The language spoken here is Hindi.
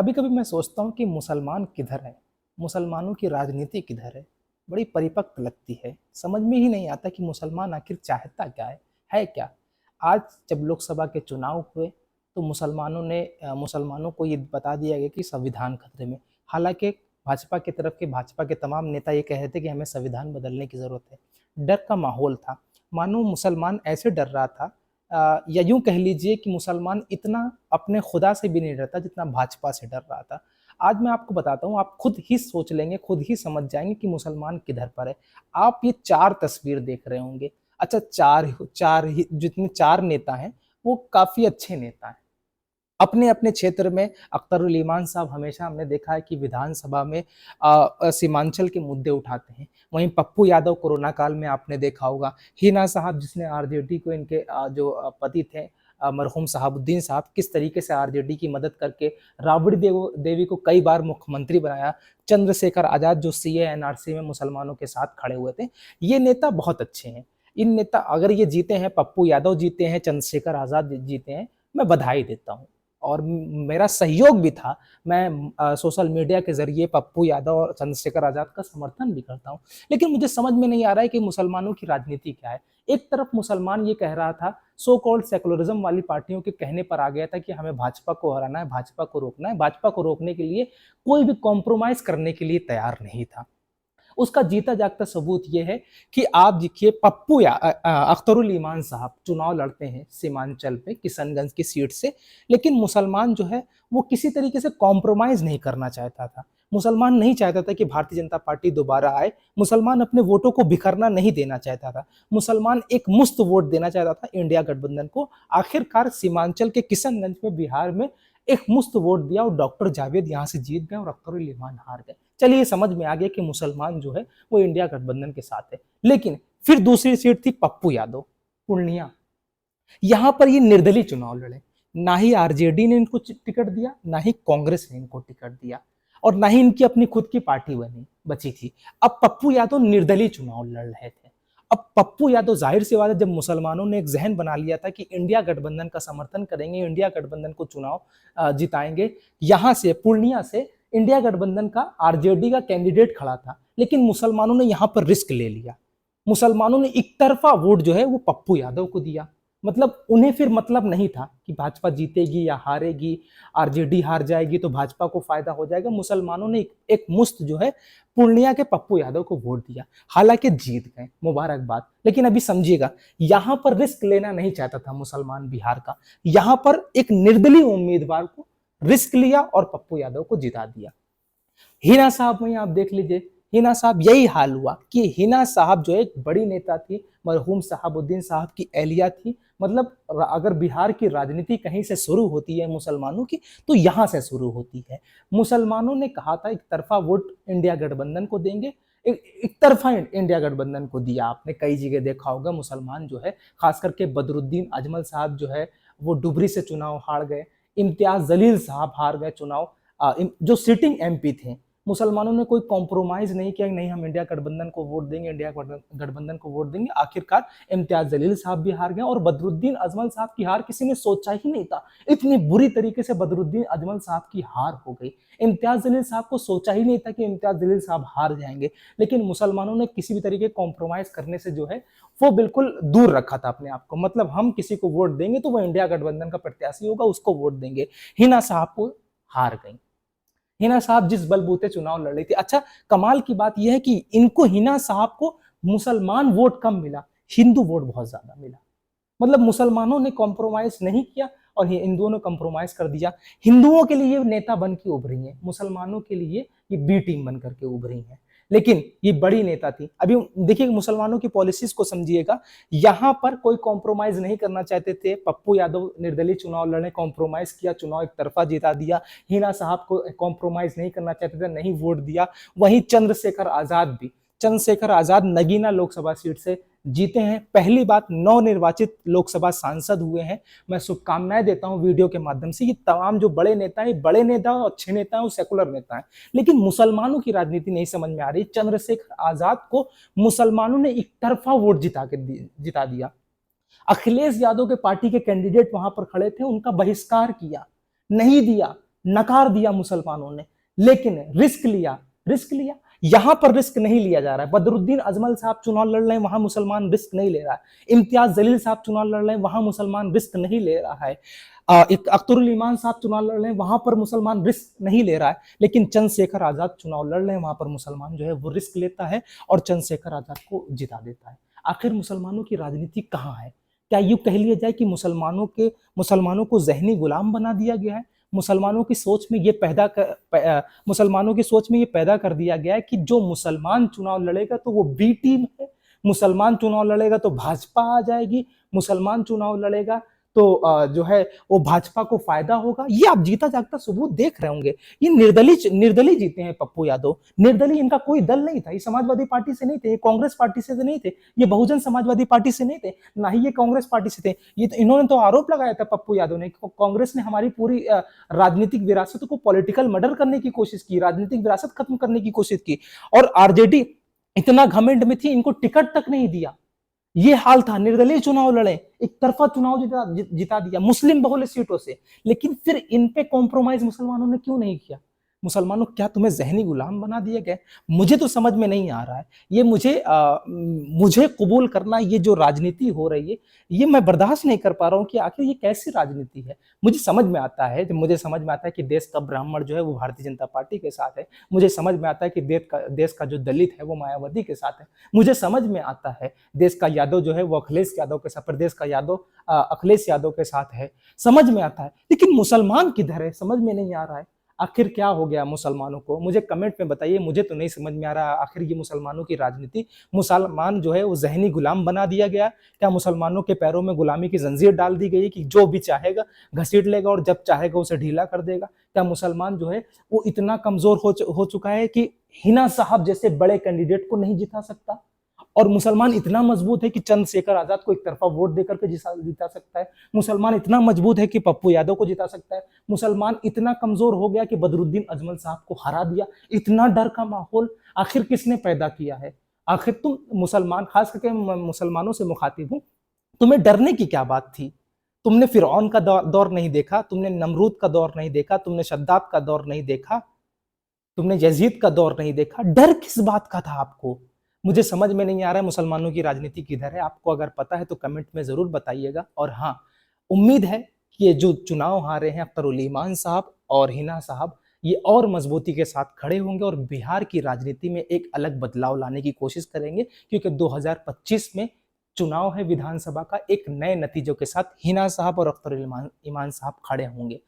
कभी कभी मैं सोचता हूँ कि मुसलमान किधर है, मुसलमानों की राजनीति किधर है। बड़ी परिपक्व लगती है, समझ में ही नहीं आता कि मुसलमान आखिर चाहता क्या है क्या। आज जब लोकसभा के चुनाव हुए तो मुसलमानों को ये बता दिया गया कि संविधान खतरे में। हालांकि भाजपा के तमाम नेता ये कह रहे थे कि हमें संविधान बदलने की जरूरत है। डर का माहौल था, मानो मुसलमान ऐसे डर रहा था, या यूं कह लीजिए कि मुसलमान इतना अपने खुदा से भी नहीं डरता जितना भाजपा से डर रहा था। आज मैं आपको बताता हूँ, आप खुद ही सोच लेंगे, खुद ही समझ जाएंगे कि मुसलमान किधर पर है। आप ये चार तस्वीर देख रहे होंगे। अच्छा, चार चार ही जितने चार नेता हैं वो काफी अच्छे नेता हैं अपने अपने क्षेत्र में। अख्तरुल ईमान साहब हमेशा हमने देखा है कि विधानसभा में सीमांचल के मुद्दे उठाते हैं। वहीं पप्पू यादव कोरोना काल में आपने देखा होगा। हिना साहब जिसने आरजेडी को, इनके पति थे मरहूम शहाबुद्दीन साहब, किस तरीके से आरजेडी की मदद करके राबड़ी देवी को कई बार मुख्यमंत्री बनाया। चंद्रशेखर आजाद जो सीए एनआरसी में मुसलमानों के साथ खड़े हुए थे। ये नेता बहुत अच्छे हैं। इन नेता अगर ये जीते हैं, पप्पू यादव जीते हैं, चंद्रशेखर आजाद जीते हैं, मैं बधाई देता हूँ और मेरा सहयोग भी था। मैं सोशल मीडिया के जरिए पप्पू यादव और चंद्रशेखर आजाद का समर्थन भी करता हूँ। लेकिन मुझे समझ में नहीं आ रहा है कि मुसलमानों की राजनीति क्या है। एक तरफ मुसलमान ये कह रहा था, सो कॉल्ड सेकुलरिज्म वाली पार्टियों के कहने पर आ गया था कि हमें भाजपा को हराना है, भाजपा को रोकना है। भाजपा को रोकने के लिए कोई भी कॉम्प्रोमाइज करने के लिए तैयार नहीं था। उसका जीता जागता सबूत यह है कि आप देखिए, पप्पू या अख्तरुल ईमान साहब चुनाव लड़ते हैं सीमांचल पे किशनगंज की सीट से। लेकिन मुसलमान जो है वो किसी तरीके से कॉम्प्रोमाइज नहीं करना चाहता था। मुसलमान नहीं चाहता था कि भारतीय जनता पार्टी दोबारा आए। मुसलमान अपने वोटों को बिखरना नहीं देना चाहता था। मुसलमान एक मुफ्त वोट देना चाहता था इंडिया गठबंधन को। आखिरकार सीमांचल के किशनगंज में, बिहार में एक मुफ्त वोट दिया और डॉक्टर जावेद यहां से जीत गए और अख्तरुल ईमान हार गए। चलिए, समझ में आ गया कि मुसलमान जो है वो इंडिया गठबंधन के साथ है। लेकिन फिर दूसरी सीट थी पप्पू यादव, पूर्णिया। यहां पर ये निर्दलीय चुनाव लड़े। ना ही आरजेडी ने इनको टिकट दिया, ना ही कांग्रेस ने इनको टिकट दिया, और ना ही इनकी अपनी खुद की पार्टी बची थी। अब पप्पू यादव निर्दलीय चुनाव लड़ रहे थे। अब पप्पू यादव, जाहिर सी बात है, जब मुसलमानों ने एक जहन बना लिया था कि इंडिया गठबंधन का समर्थन करेंगे, इंडिया गठबंधन को चुनाव जिताएंगे, यहां से पूर्णिया से इंडिया गठबंधन का आरजेडी का कैंडिडेट खड़ा था। लेकिन मुसलमानों ने यहां पर रिस्क ले लिया। मुसलमानों ने एक तरफा वोट जो है वो पप्पू यादव को दिया। मतलब उन्हें फिर मतलब नहीं था कि भाजपा जीतेगी या हारेगी, आरजेडी हार जाएगी तो भाजपा को फायदा हो जाएगा। मुसलमानों ने एक मुश्त जो है पूर्णिया के पप्पू यादव को वोट दिया। हालांकि जीत गए, मुबारकबाद। लेकिन अभी समझिएगा, यहां पर रिस्क लेना नहीं चाहता था मुसलमान बिहार का। यहां पर एक निर्दलीय उम्मीदवार को रिस्क लिया और पप्पू यादव को जिता दिया। हिना साहब में आप देख लीजिए, हिना साहब यही हाल हुआ कि हिना साहब जो एक बड़ी नेता थी, मरहूम शहाबुद्दीन साहब की एहलिया थी। मतलब अगर बिहार की राजनीति कहीं से शुरू होती है मुसलमानों की, तो यहां से शुरू होती है। मुसलमानों ने कहा था एक तरफा वोट इंडिया गठबंधन को देंगे। एक तरफा इंडिया गठबंधन को दिया। आपने कई जगह देखा होगा, मुसलमान जो है, खास करके बदरुद्दीन अजमल साहब जो है वो डुबरी से चुनाव हार गए। इम्तियाज जलील साहब हार गए चुनाव, जो सिटिंग एमपी थे। मुसलमानों ने कोई कॉम्प्रोमाइज नहीं किया, नहीं हम इंडिया गठबंधन को वोट देंगे, इंडिया गठबंधन को वोट देंगे। आखिरकार इम्तियाज जलील साहब भी हार गए और बदरुद्दीन अजमल साहब की हार किसी ने सोचा ही नहीं था। इतनी बुरी तरीके से बदरुद्दीन अजमल साहब की हार हो गई। इम्तियाज जलील साहब को सोचा ही नहीं था कि इम्तियाज जलील साहब हार जाएंगे। लेकिन मुसलमानों ने किसी भी तरीके कॉम्प्रोमाइज करने से जो है वो बिल्कुल दूर रखा था अपने आप को। मतलब हम किसी को वोट देंगे तो वो इंडिया गठबंधन का प्रत्याशी होगा, उसको वोट देंगे। हिना साहब को हार गई। हिना साहब जिस बलबूते चुनाव लड़ रही थी। अच्छा, कमाल की बात यह है कि इनको, हिना साहब को, मुसलमान वोट कम मिला, हिंदू वोट बहुत ज्यादा मिला। मतलब मुसलमानों ने कॉम्प्रोमाइज नहीं किया और हिंदुओं ने कॉम्प्रोमाइज कर दिया। हिंदुओं के लिए नेता बन के उभरी है, मुसलमानों के लिए ये बी टीम बन करके उभरी है। लेकिन ये बड़ी नेता थी। अभी देखिए मुसलमानों की पॉलिसीज को समझिएगा। यहां पर कोई कॉम्प्रोमाइज नहीं करना चाहते थे। पप्पू यादव निर्दलीय चुनाव लड़ने, कॉम्प्रोमाइज किया, चुनाव एक तरफा जिता दिया। हिना साहब को कॉम्प्रोमाइज नहीं करना चाहते थे, नहीं वोट दिया। वहीं चंद्रशेखर आजाद नगीना लोकसभा सीट से जीते हैं। पहली बात, नवनिर्वाचित लोकसभा सांसद हुए हैं। मैं शुभकामनाएं देता हूं वीडियो के माध्यम से। ये तमाम जो बड़े नेता हैं, बड़े नेता और अच्छे नेता हैं, वो सेकुलर नेता हैं। लेकिन मुसलमानों की राजनीति नहीं समझ में आ रही। चंद्रशेखर आजाद को मुसलमानों ने एक तरफा वोट जिता दिया। अखिलेश यादव के पार्टी के कैंडिडेट वहां पर खड़े थे, उनका बहिष्कार किया, नहीं दिया। नकार दिया मुसलमानों ने, लेकिन रिस्क लिया। यहां पर रिस्क नहीं लिया जा रहा है। बदरुद्दीन अजमल साहब चुनाव लड़ रहे हैं, वहां मुसलमान रिस्क नहीं ले रहा है। इम्तियाज जलील साहब चुनाव लड़ रहे हैं, वहां मुसलमान रिस्क नहीं ले रहा है। एक अख्तरुल ईमान साहब चुनाव लड़ रहे हैं, वहां पर मुसलमान रिस्क नहीं ले रहा है। लेकिन चंद्रशेखर आजाद चुनाव लड़ रहे हैं, वहां पर मुसलमान जो है वो रिस्क लेता है और चंद्रशेखर आजाद को जिता देता है। आखिर मुसलमानों की राजनीति कहाँ है? क्या यूं कह लिया जाए कि मुसलमानों को जहनी गुलाम बना दिया गया है? मुसलमानों की सोच में ये पैदा कर दिया गया है कि जो मुसलमान चुनाव लड़ेगा तो वो बी टीम है, मुसलमान चुनाव लड़ेगा तो भाजपा आ जाएगी, मुसलमान चुनाव लड़ेगा तो जो है वो भाजपा को फायदा होगा। ये आप जीता जागता सबूत देख रहे होंगे। ये निर्दलीय जीते हैं पप्पू यादव। निर्दलीय इनका कोई दल नहीं था, ये समाजवादी पार्टी से नहीं थे, ये कांग्रेस पार्टी से नहीं थे, ये बहुजन समाजवादी पार्टी से नहीं थे, ना ही ये कांग्रेस पार्टी से थे। ये तो इन्होंने तो आरोप लगाया था पप्पू यादव ने, कांग्रेस ने हमारी पूरी राजनीतिक विरासत को पॉलिटिकल मर्डर करने की कोशिश की, राजनीतिक विरासत खत्म करने की कोशिश की। और आरजेडी इतना घमंड में थी, इनको टिकट तक नहीं दिया। ये हाल था, निर्दलीय चुनाव लड़े, एक तरफा चुनाव जिता दिया मुस्लिम बहुल सीटों से। लेकिन फिर इन पे कॉम्प्रोमाइज मुसलमानों ने क्यों नहीं किया? मुसलमानों, क्या तुम्हें जहनी गुलाम बना दिए गए? मुझे तो समझ में नहीं आ रहा है। ये मुझे कबूल करना, ये जो राजनीति हो रही है, ये मैं बर्दाश्त नहीं कर पा रहा हूँ कि आखिर ये कैसी राजनीति है। मुझे समझ में आता है कि देश का ब्राह्मण जो है वो भारतीय जनता पार्टी के साथ है। मुझे समझ में आता है कि देश का जो दलित है वो मायावती के साथ है। मुझे समझ में आता है देश का यादव जो है वो अखिलेश यादव के साथ, प्रदेश का यादव अखिलेश यादव के साथ है। समझ में आता है, लेकिन मुसलमान किधर है? समझ में नहीं आ रहा है। आखिर क्या हो गया मुसलमानों को? मुझे कमेंट में बताइए, मुझे तो नहीं समझ में आ रहा आखिर ये मुसलमानों की राजनीति। मुसलमान जो है वो जहनी गुलाम बना दिया गया। क्या मुसलमानों के पैरों में गुलामी की जंजीर डाल दी गई कि जो भी चाहेगा घसीट लेगा और जब चाहेगा उसे ढीला कर देगा? क्या मुसलमान जो है वो इतना कमजोर हो चुका है कि हिना साहब जैसे बड़े कैंडिडेट को नहीं जिता सकता? और मुसलमान इतना मजबूत है कि चंद्रशेखर आजाद को एक तरफा वोट देकर के जिता सकता है? मुसलमान इतना मजबूत है कि पप्पू यादव को जिता सकता है? मुसलमान इतना कमजोर हो गया कि बदरुद्दीन अजमल साहब को हरा दिया? इतना डर का माहौल आखिर किसने पैदा किया है? आखिर तुम मुसलमान, खास करके मुसलमानों से मुखातिब हूं, तुम्हें डरने की क्या बात थी? तुमने फिरौन का दौर नहीं देखा, तुमने नमरूद का दौर नहीं देखा, तुमने शद्दाद का दौर नहीं देखा, तुमने यजीद का दौर नहीं देखा। डर किस बात का था आपको? मुझे समझ में नहीं आ रहा है मुसलमानों की राजनीति किधर है। आपको अगर पता है तो कमेंट में जरूर बताइएगा। और हाँ, उम्मीद है कि ये जो चुनाव हारे हैं अख्तरुल ईमान साहब और हिना साहब, ये और मजबूती के साथ खड़े होंगे और बिहार की राजनीति में एक अलग बदलाव लाने की कोशिश करेंगे, क्योंकि 2025 में चुनाव है विधानसभा का। एक नए नतीजों के साथ हिना साहब और अख्तरुल ईमान साहब खड़े होंगे।